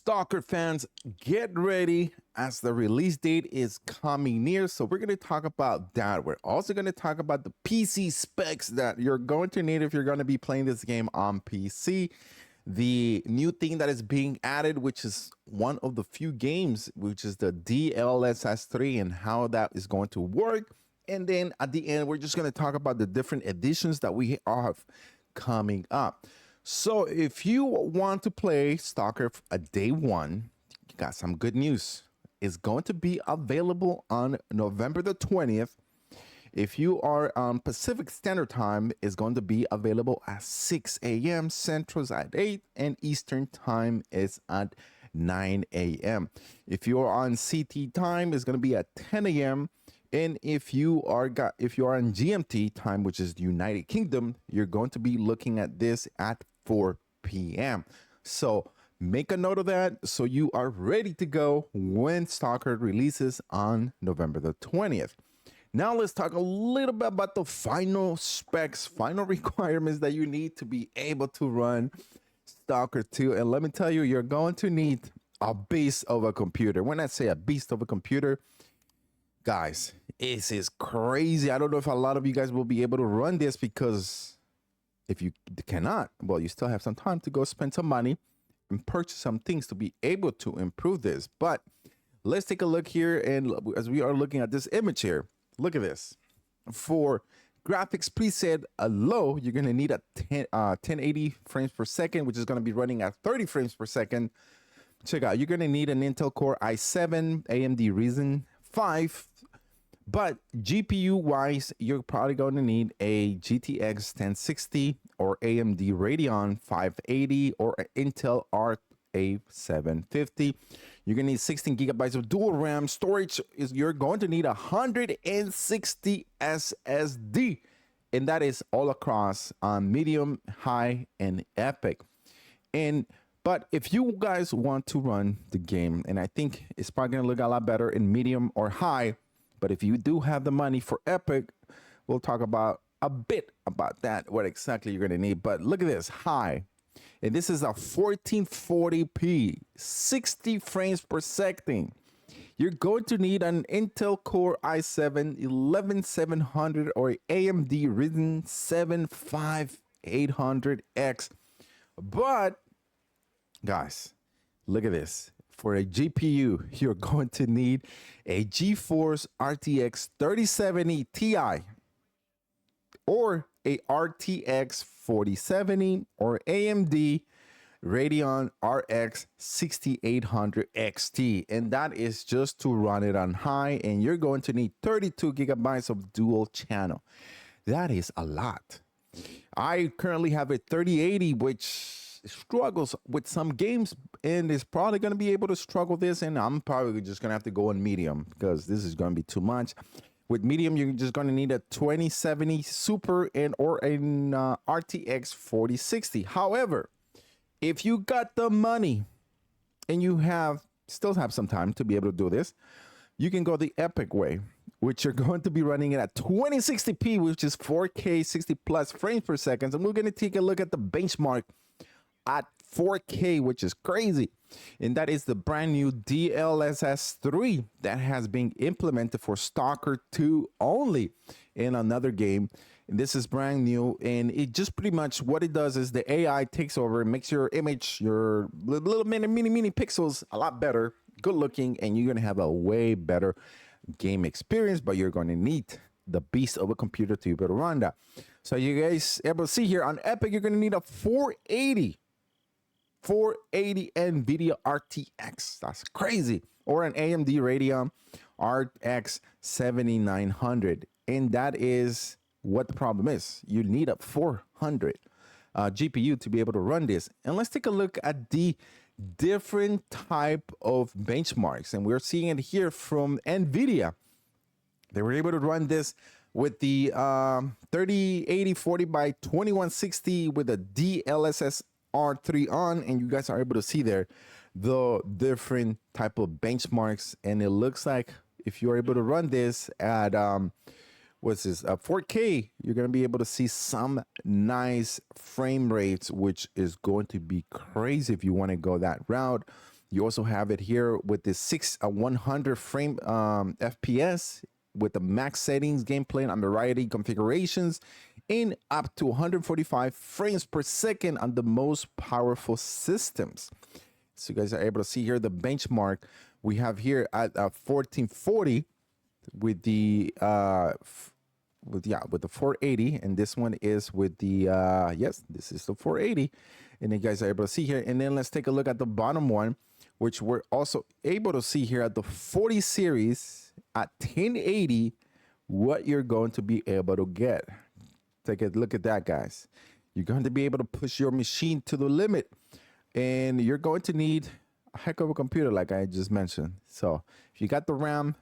Stalker fans, get ready as the release date is coming near. So we're going to talk about that. We're also going to talk about the PC specs that you're going to need if you're going to be playing this game on PC. The new thing that is being added, which is one of the few games, which is the DLSS 3 and how that is going to work. And then at the end, we're just going to talk about the different editions that we have coming up. So if you want to play Stalker at day one, you got some good news. It's going to be available on November the 20th. If you are on Pacific Standard Time, it's going to be available at 6 a.m. Central's at 8 and Eastern Time is at 9 a.m. If you're on CT time, it's going to be at 10 a.m. And if you are on GMT time, which is the United Kingdom, you're going to be looking at this at 4 p.m. So make a note of that so you are ready to go when Stalker releases on November the 20th. Now let's talk a little bit about the final specs, final requirements that you need to be able to run Stalker 2. And let me tell you, you're going to need a beast of a computer. When I say a beast of a computer, guys, this is crazy. I don't know if a lot of you guys will be able to run this, because if you cannot, well, you still have some time to go spend some money and purchase some things to be able to improve this. But let's take a look here. And as we are looking at this image here, look at this. For graphics preset low, you're going to need a 1080 frames per second, which is going to be running at 30 frames per second. Check out, you're going to need an Intel Core i7, AMD Ryzen 5. But GPU wise, you're probably going to need a GTX 1060 or AMD Radeon 580 or Intel RA 750. You're going to need 16 gigabytes of dual RAM storage. You're going to need 160 SSD, and that is all across medium, high, and epic. But if you guys want to run the game, and I think it's probably going to look a lot better in medium or high, but if you do have the money for epic, we'll talk about a bit about that, what exactly you're going to need. But look at this, high. And this is a 1440p, 60 frames per second. You're going to need an Intel Core i7 11700 or AMD Ryzen 7 5800X. But guys, look at this. For a GPU, you're going to need a GeForce RTX 3070 Ti or a RTX 4070 or AMD Radeon RX 6800 XT. And that is just to run it on high, and you're going to need 32 gigabytes of dual channel. That is a lot. I currently have a 3080, which struggles with some games and is probably going to be able to struggle this, and I'm probably just going to have to go on medium because this is going to be too much. With medium, you're just going to need a 2070 Super and or an RTX 4060. However, if you got the money and you still have some time to be able to do this, you can go the epic way, which you're going to be running it at 2060p, which is 4K 60 plus frames per second. And we're going to take a look at the benchmark at 4K, which is crazy. And that is the brand new DLSS 3 that has been implemented for Stalker 2 only in another game. And this is brand new, and it just pretty much what it does is the AI takes over and makes your image, your little mini pixels a lot better, good looking, and you're going to have a way better game experience. But you're going to need the beast of a computer to be able to run that. So you guys able to see here on Epic, you're going to need a 480 NVIDIA RTX. That's crazy. Or an AMD Radeon RX 7900. And that is what the problem is. You need a 400 GPU to be able to run this. And let's take a look at the different type of benchmarks. And we're seeing it here from NVIDIA. They were able to run this with the 3080 by 2160 with a DLSS R3 on, and you guys are able to see there the different type of benchmarks. And it looks like if you're able to run this at what's this 4K, you're going to be able to see some nice frame rates, which is going to be crazy if you want to go that route. You also have it here with the 100 frame FPS with the max settings, gameplay, and variety configurations, and up to 145 frames per second on the most powerful systems. So you guys are able to see here the benchmark we have here at 1440 with the with the 480, and this one is with the yes, this is the 480, and you guys are able to see here. And then let's take a look at the bottom one, which we're also able to see here at the 40 series at 1080, what you're going to be able to get. Take a look at that, guys. You're going to be able to push your machine to the limit, and you're going to need a heck of a computer, like I just mentioned. So if you got the RAM,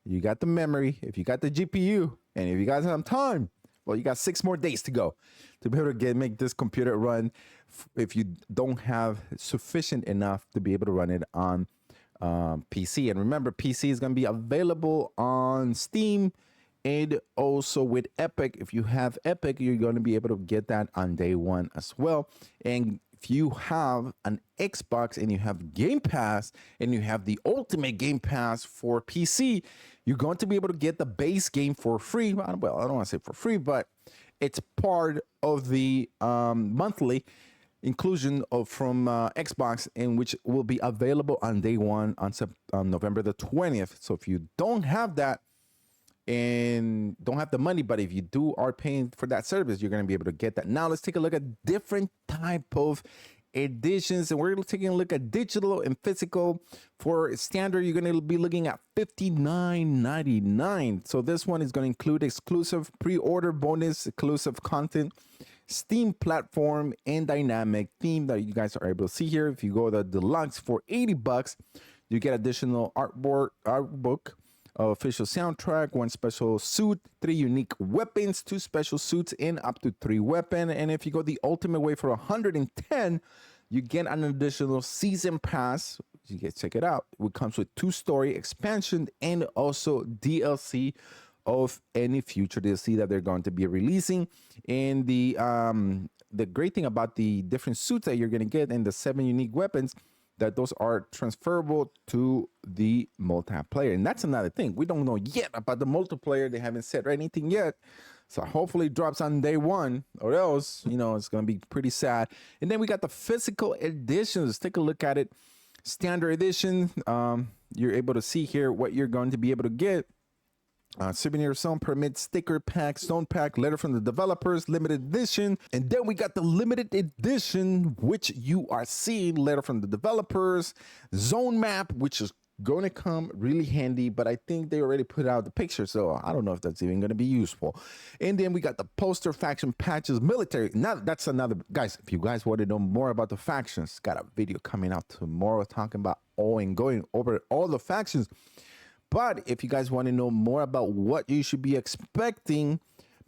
you got the memory, if you got the GPU, and if you guys have time, well, you got 6 more days to go to be able to make this computer run. If you don't have sufficient enough to be able to run it on PC. And remember, PC is going to be available on Steam and also with Epic. If you have Epic, you're going to be able to get that on day one as well. And if you have an Xbox and you have Game Pass and you have the Ultimate Game Pass for PC, you're going to be able to get the base game for free. Well, I don't want to say for free, but it's part of the monthly inclusion from Xbox, in which will be available on day one on November the 20th. So if you don't have that and don't have the money, but if you are paying for that service, you're going to be able to get that. Now let's take a look at different type of editions, and we're taking a look at digital and physical. For standard, you're going to be looking at $59.99. So this one is going to include exclusive pre-order bonus, exclusive content, Steam platform, and dynamic theme that you guys are able to see here. If you go to the deluxe for $80, you get additional artbook, official soundtrack, 1 special suit, 3 unique weapons, 2 special suits, and up to 3 weapons. And if you go the ultimate way for $110, you get an additional season pass. You guys check it out. It comes with 2 story expansion and also DLC of any future DLC that they're going to be releasing. And the great thing about the different suits that you're going to get and the 7 unique weapons, that those are transferable to the multiplayer. And that's another thing. We don't know yet about the multiplayer. They haven't said anything yet. So hopefully it drops on day one, or else, it's going to be pretty sad. And then we got the physical editions. Take a look at it. Standard edition. You're able to see here what you're going to be able to get. Souvenir zone permit, sticker pack, stone pack, letter from the developers, limited edition. And then we got the limited edition, which you are seeing, letter from the developers, zone map, which is going to come really handy, but I think they already put out the picture, so I don't know if that's even going to be useful. And then we got the poster, faction patches, military. Now that's another, guys, if you guys want to know more about the factions, got a video coming out tomorrow talking about going over all the factions. But if you guys want to know more about what you should be expecting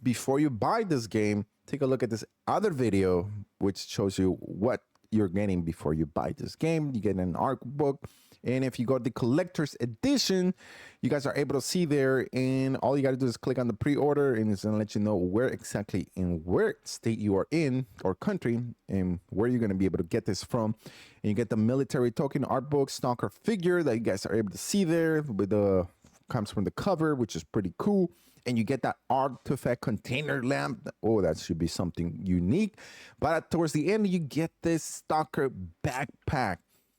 before you buy this game, take a look at this other video, which shows you what you're getting before you buy this game. You get an art book. And if you go to the collector's edition, you guys are able to see there. And all you got to do is click on the pre-order, and it's going to let you know where exactly in where state you are in or country and where you're going to be able to get this from. And you get the military token art book, S.T.A.L.K.E.R figure that you guys are able to see there with the comes from the cover, which is pretty cool. And you get that artifact container lamp. Oh, that should be something unique. But towards the end, you get this S.T.A.L.K.E.R backpack.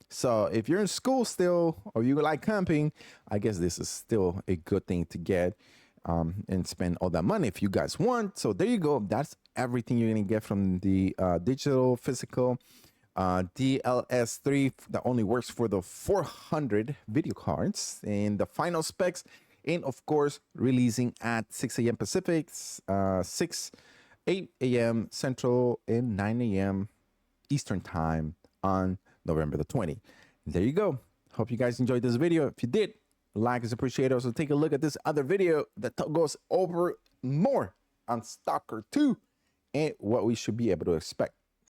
So if you're in school still, or you like camping, I guess this is still a good thing to get and spend all that money if you guys want. So there you go. That's everything you're going to get from the digital, physical, DLSS that only works for the 400 video cards, and the final specs. And of course, releasing at 6 a.m. Pacific, 8 a.m. Central, and 9 a.m. Eastern time on November the 20th. There you go. Hope you guys enjoyed this video. If you did, like is appreciated. Also, take a look at this other video that goes over more on S.T.A.L.K.E.R 2 and what we should be able to expect.